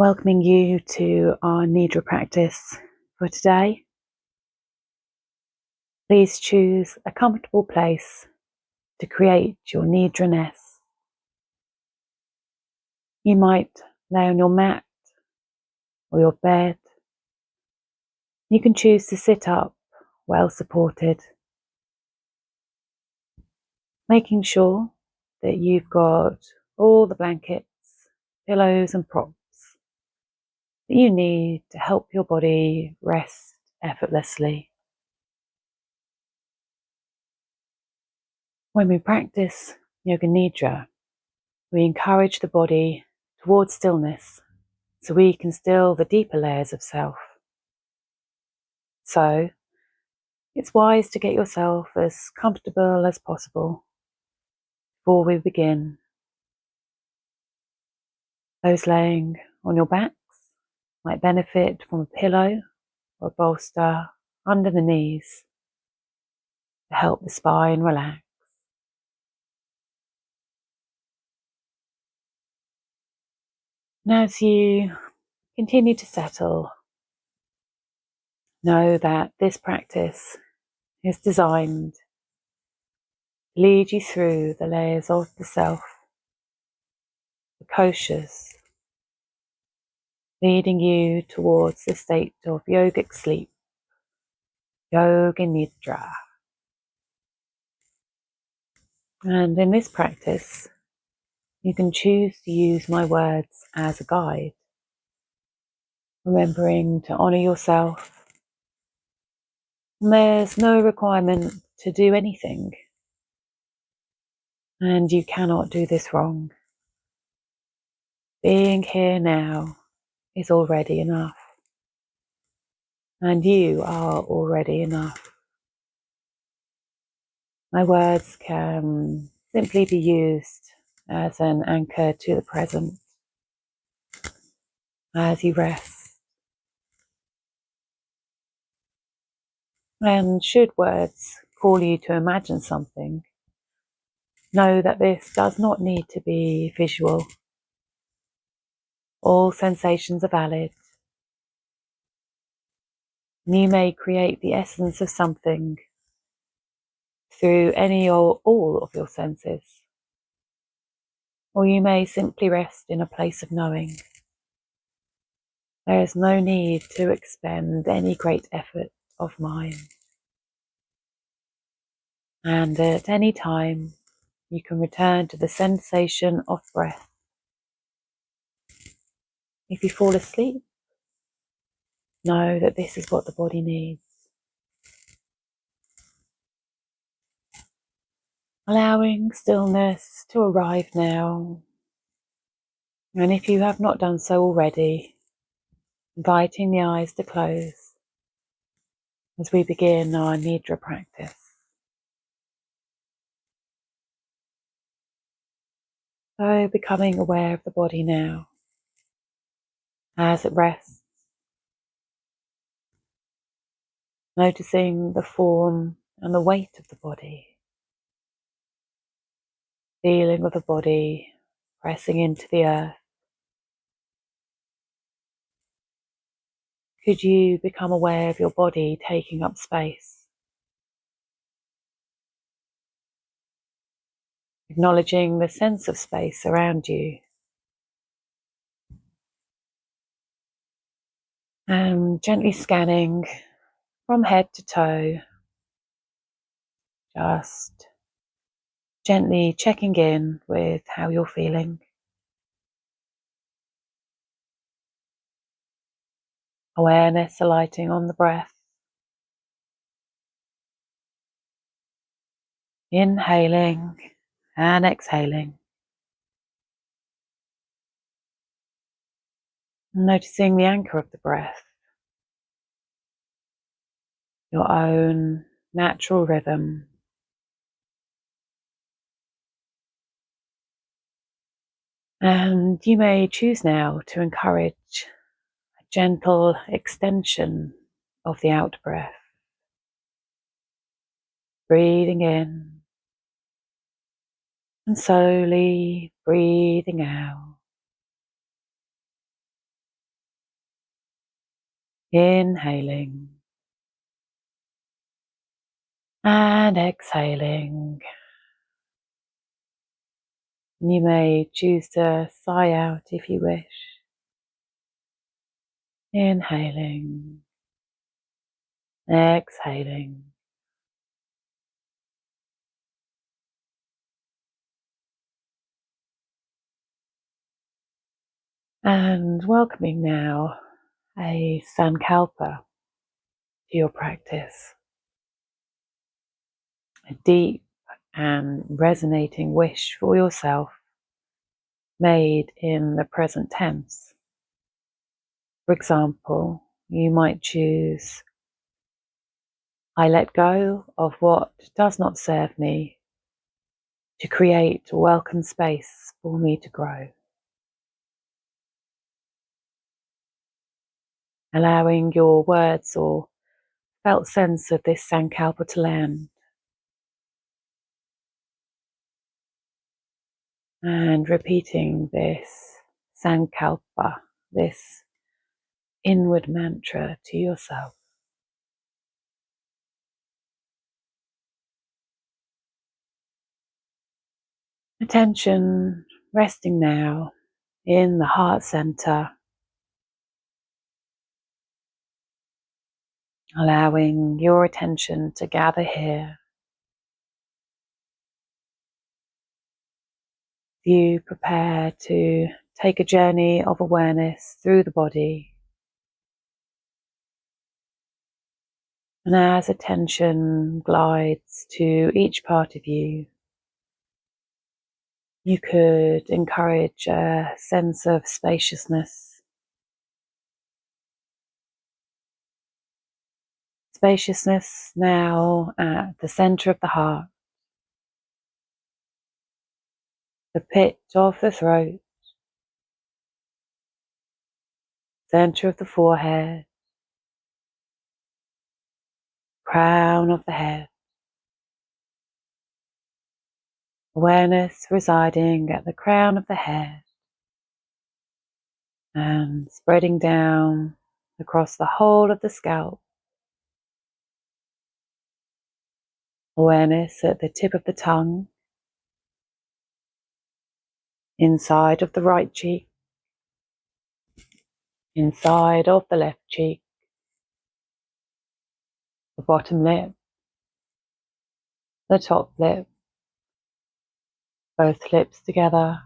Welcoming you to our Nidra practice for today. Please choose a comfortable place to create your Nidra nest. You might lay on your mat or your bed. You can choose to sit up, well supported, making sure that you've got all the blankets, pillows and props that you need to help your body rest effortlessly. When we practice Yoga Nidra, we encourage the body towards stillness so we can still the deeper layers of self. So, it's wise to get yourself as comfortable as possible before we begin. Those laying on your backs might benefit from a pillow or a bolster under the knees to help the spine relax. And as you continue to settle, know that this practice is designed to lead you through the layers of the self, the koshas, leading you towards the state of yogic sleep, Yoga Nidra. And in this practice, you can choose to use my words as a guide, remembering to honour yourself. There's no requirement to do anything, and you cannot do this wrong. Being here now is already enough, and you are already enough. My words can simply be used as an anchor to the present as you rest. And should words call you to imagine something, know that this does not need to be visual. All sensations are valid. You may create the essence of something through any or all of your senses, or you may simply rest in a place of knowing. There is no need to expend any great effort of mind. And at any time, you can return to the sensation of breath. If you fall asleep, know that this is what the body needs. Allowing stillness to arrive now. And if you have not done so already, inviting the eyes to close as we begin our Nidra practice. So becoming aware of the body now as it rests, noticing the form and the weight of the body, feeling of the body pressing into the earth. Could you become aware of your body taking up space? Acknowledging the sense of space around you. And gently scanning from head to toe. Just gently checking in with how you're feeling. Awareness alighting on the breath. Inhaling and exhaling. Noticing the anchor of the breath. Your own natural rhythm. And you may choose now to encourage a gentle extension of the out breath. Breathing in and slowly breathing out. Inhaling and exhaling. You may choose to sigh out if you wish. Inhaling, exhaling. And welcoming now a sankalpa to your practice. A deep and resonating wish for yourself made in the present tense. For example, you might choose, I let go of what does not serve me to create a welcome space for me to grow. Allowing your words or felt sense of this sankalpa to land. And repeating this sankalpa, this inward mantra to yourself. Attention resting now in the heart center, allowing your attention to gather here. You prepare to take a journey of awareness through the body. And as attention glides to each part of you, you could encourage a sense of spaciousness. Spaciousness now at the center of the heart, the pit of the throat, center of the forehead, crown of the head. Awareness residing at the crown of the head and spreading down across the whole of the scalp. Awareness at the tip of the tongue, inside of the right cheek, inside of the left cheek, the bottom lip, the top lip, both lips together,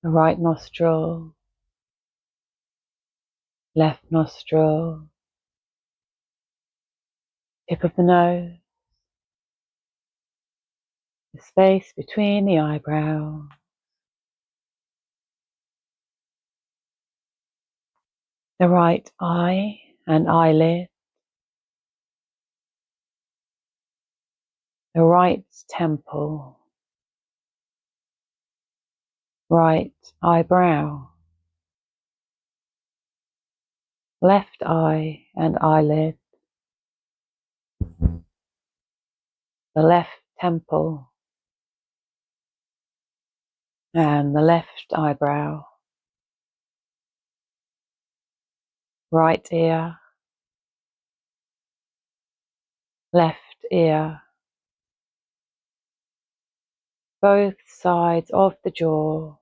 the right nostril, left nostril, tip of the nose, the space between the eyebrows, the right eye and eyelid, the right temple, right eyebrow, left eye and eyelid, the left temple and the left eyebrow, right ear, left ear, both sides of the jaw,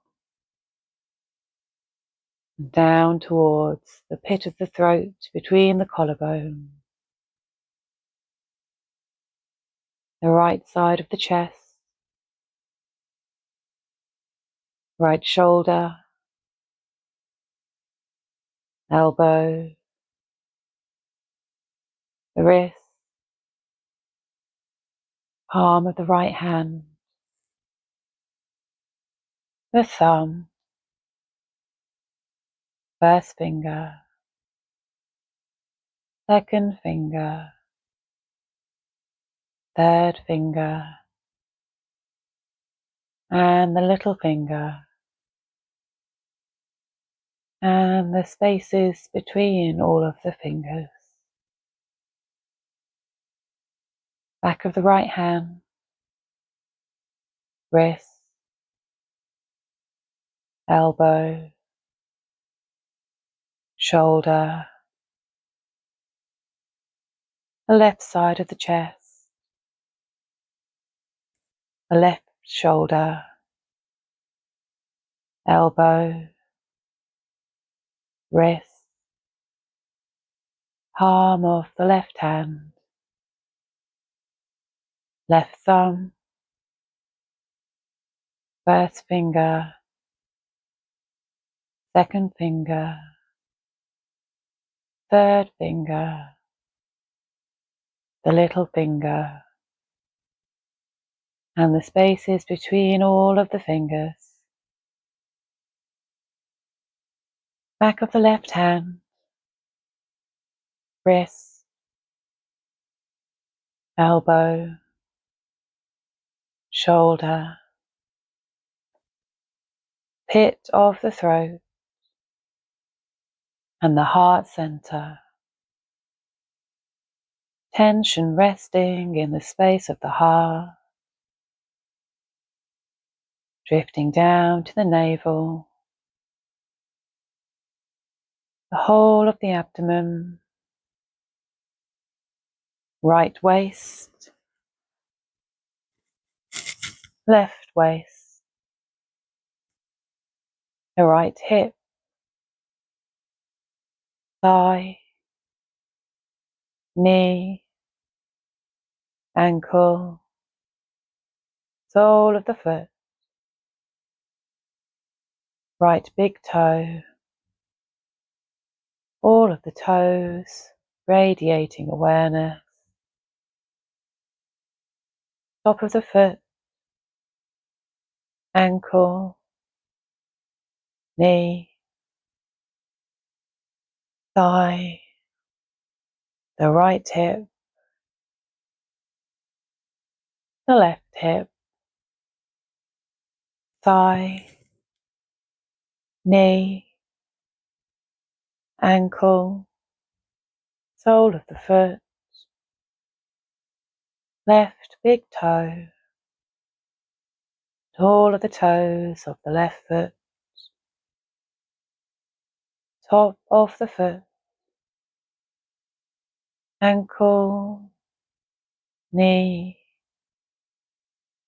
down towards the pit of the throat between the collarbone, the right side of the chest, right shoulder, elbow, the wrist, palm of the right hand, the thumb, first finger, second finger, third finger, and the little finger, and the spaces between all of the fingers. Back of the right hand, wrist, elbow, shoulder, the left side of the chest, the left shoulder, elbow, wrist, palm of the left hand, left thumb, first finger, second finger, third finger, the little finger, and the spaces between all of the fingers. Back of the left hand, wrist, elbow, shoulder, pit of the throat, and the heart center. Tension resting in the space of the heart, drifting down to the navel, the whole of the abdomen, right waist, left waist, the right hip, thigh, knee, ankle, sole of the foot, right big toe, all of the toes, radiating awareness, top of the foot, ankle, knee, thigh, the right hip, the left hip, thigh, knee, ankle, sole of the foot, left big toe, all of the toes of the left foot, top of the foot, ankle, knee,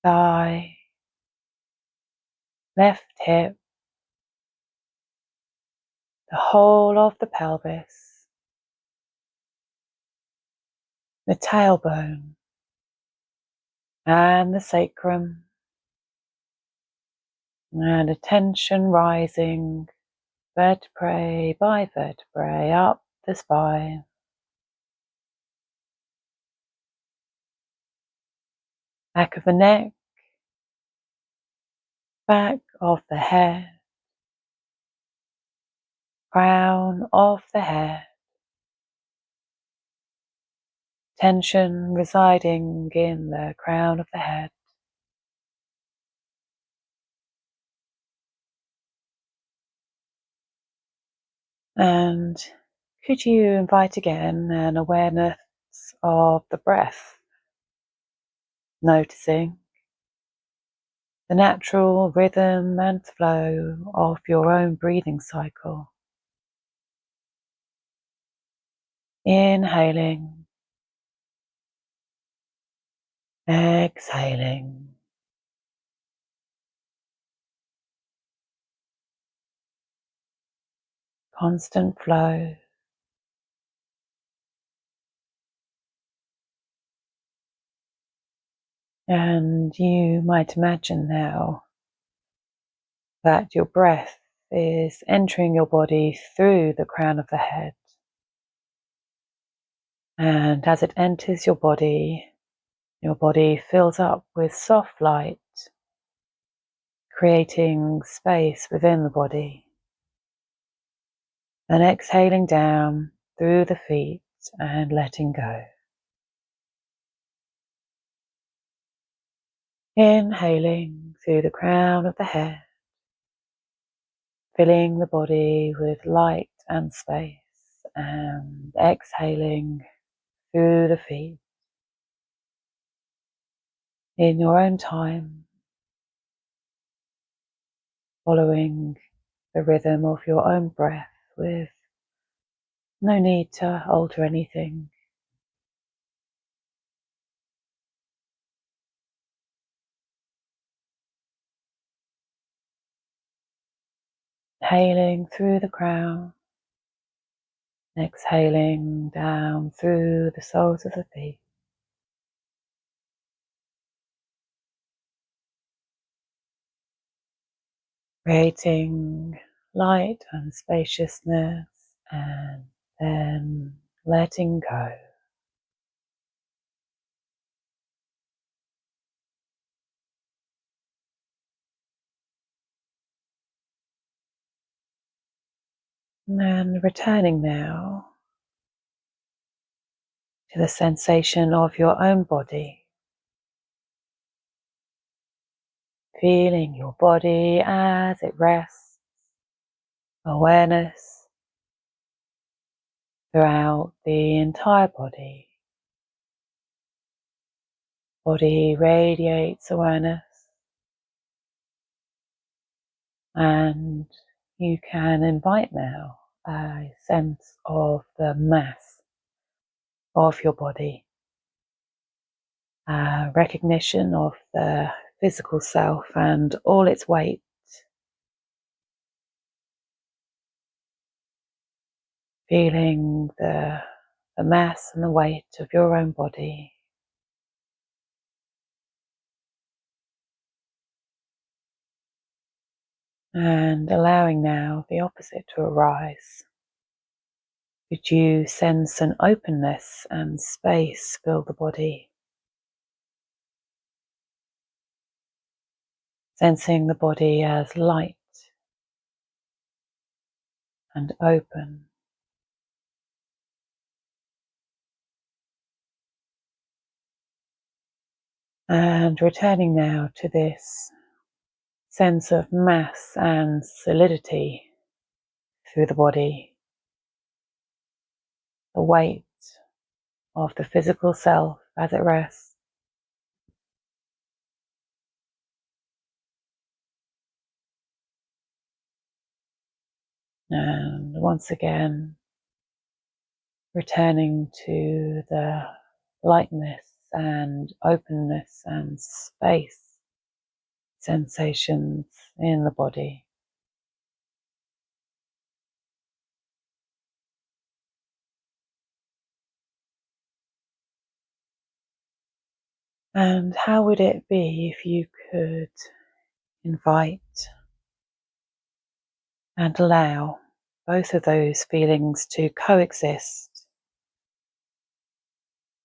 thigh, left hip, the whole of the pelvis, the tailbone, and the sacrum, and attention rising vertebrae by vertebrae up the spine, back of the neck, back of the head, crown of the head, tension residing in the crown of the head. And could you invite again an awareness of the breath, noticing the natural rhythm and flow of your own breathing cycle. Inhaling, exhaling. Constant flow. And you might imagine now that your breath is entering your body through the crown of the head. And as it enters your body fills up with soft light, creating space within the body. Then exhaling down through the feet and letting go. Inhaling through the crown of the head, filling the body with light and space, and exhaling through the feet. In your own time, following the rhythm of your own breath with No need to alter anything. Inhaling through the crown, exhaling down through the soles of the feet. Creating light and spaciousness, and then letting go. And then returning now to the sensation of your own body. Feeling your body as it rests. Awareness throughout the entire body. Body radiates awareness, and you can invite now a sense of the mass of your body, a recognition of the physical self and all its weight, feeling the mass and the weight of your own body. And allowing now the opposite to arise. Could you sense an openness and space fill the body? Sensing the body as light and open. And returning now to this sense of mass and solidity through the body. The weight of the physical self as it rests. And once again, returning to the lightness and openness and space sensations in the body. And how would it be if you could invite and allow both of those feelings to coexist?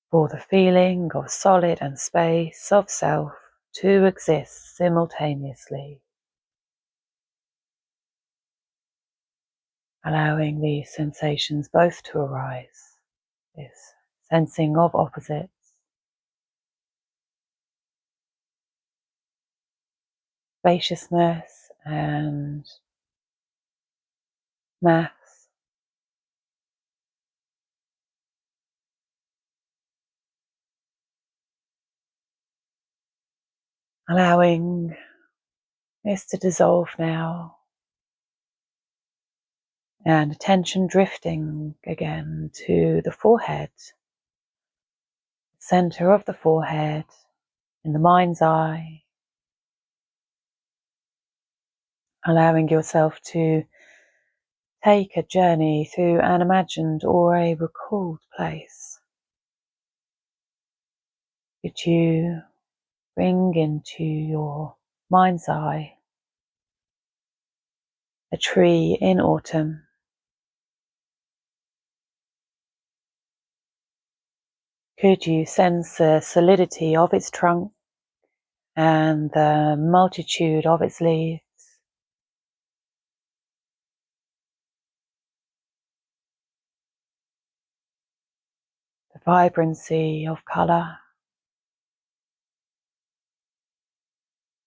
For the feeling of solid and space of self to exist simultaneously. Allowing these sensations both to arise, this sensing of opposites, spaciousness and mass, allowing this to dissolve now, and attention drifting again to the forehead, center of the forehead, in the mind's eye, allowing yourself to take a journey through an imagined or a recalled place. Could you bring into your mind's eye a tree in autumn? Could you sense the solidity of its trunk and the multitude of its leaves? The vibrancy of colour?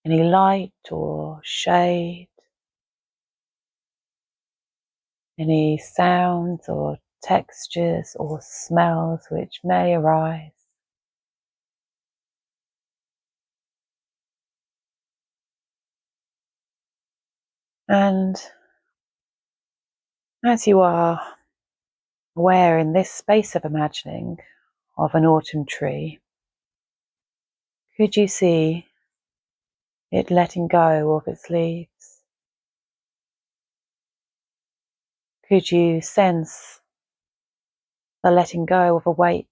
Any light or shade? Any sounds or textures or smells which may arise? And as you are Where in this space of imagining of an autumn tree, could you see it letting go of its leaves? Could you sense the letting go of a weight,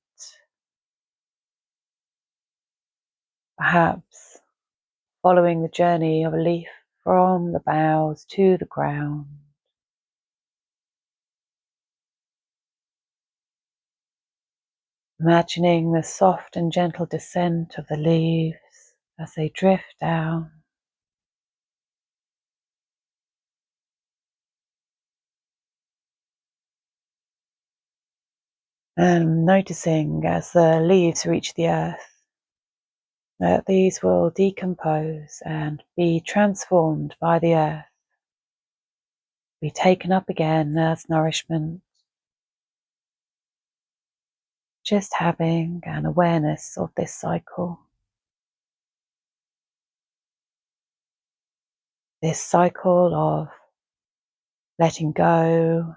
perhaps following the journey of a leaf from the boughs to the ground? Imagining the soft and gentle descent of the leaves as they drift down. And noticing as the leaves reach the earth that these will decompose and be transformed by the earth, be taken up again as nourishment. Just having an awareness of this cycle. This cycle of letting go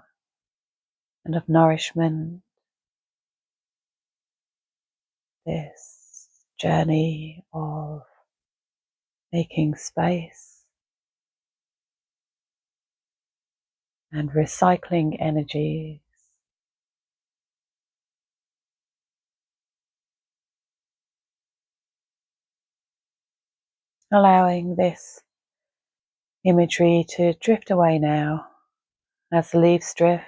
and of nourishment. This journey of making space and recycling energies. Allowing this imagery to drift away now as the leaves drift.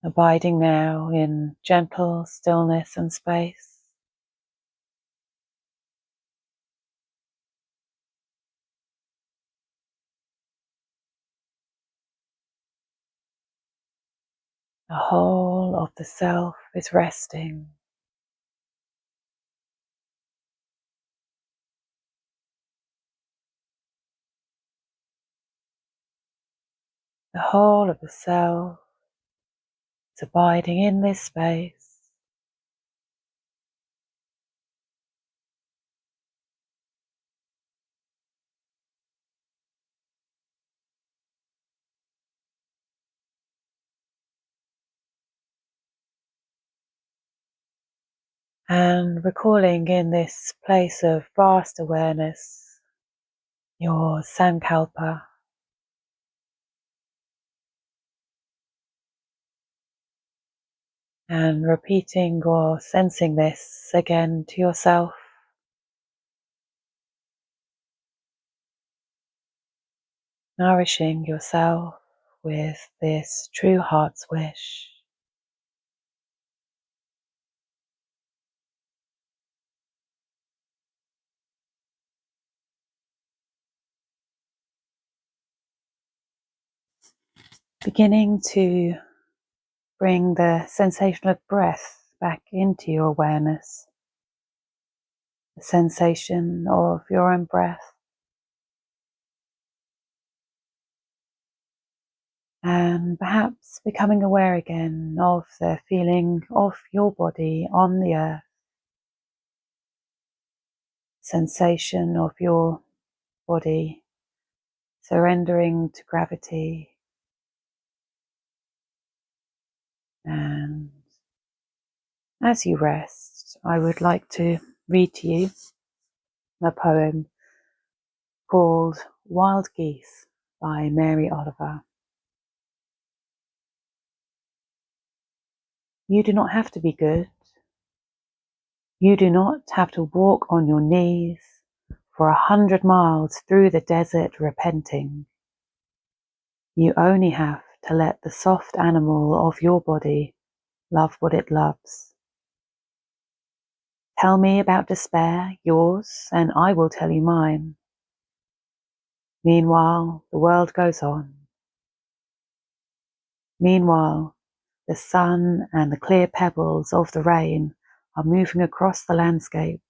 Abiding now in gentle stillness and space. The whole of the self is resting. The whole of the self is abiding in this space. And recalling in this place of vast awareness your sankalpa. And repeating or sensing this again to yourself. Nourishing yourself with this true heart's wish. Beginning to bring the sensation of breath back into your awareness. The sensation of your own breath. And perhaps becoming aware again of the feeling of your body on the earth. Sensation of your body surrendering to gravity. And as you rest, I would like to read to you a poem called Wild Geese by Mary Oliver. You do not have to be good. You do not have to walk on your knees for 100 miles through the desert repenting. You only have to let the soft animal of your body love what it loves. Tell me about despair, yours, and I will tell you mine. Meanwhile, the world goes on. Meanwhile, the sun and the clear pebbles of the rain are moving across the landscapes,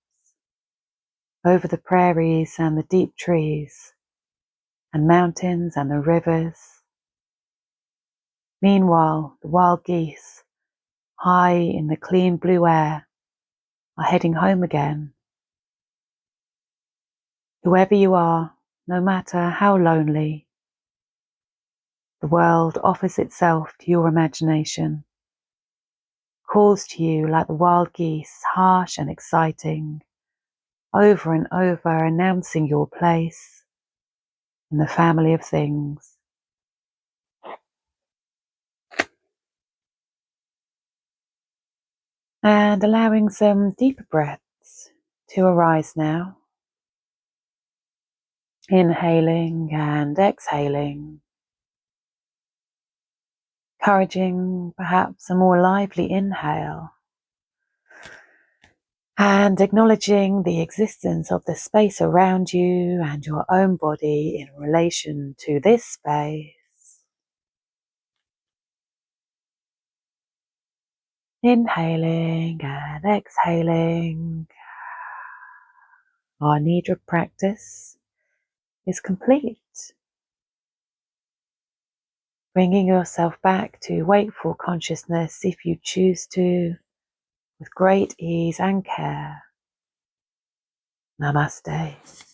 over the prairies and the deep trees, and mountains and the rivers. Meanwhile, the wild geese, high in the clean blue air, are heading home again. Whoever you are, no matter how lonely, The world offers itself to your imagination, calls to you like the wild geese, harsh and exciting, over and over announcing your place in the family of things. And allowing some deeper breaths to arise now. Inhaling and exhaling. Encouraging perhaps a more lively inhale. And acknowledging the existence of the space around you and your own body in relation to this space. Inhaling and exhaling. Our Nidra practice is complete. Bringing yourself back to wakeful consciousness if you choose to, with great ease and care. Namaste.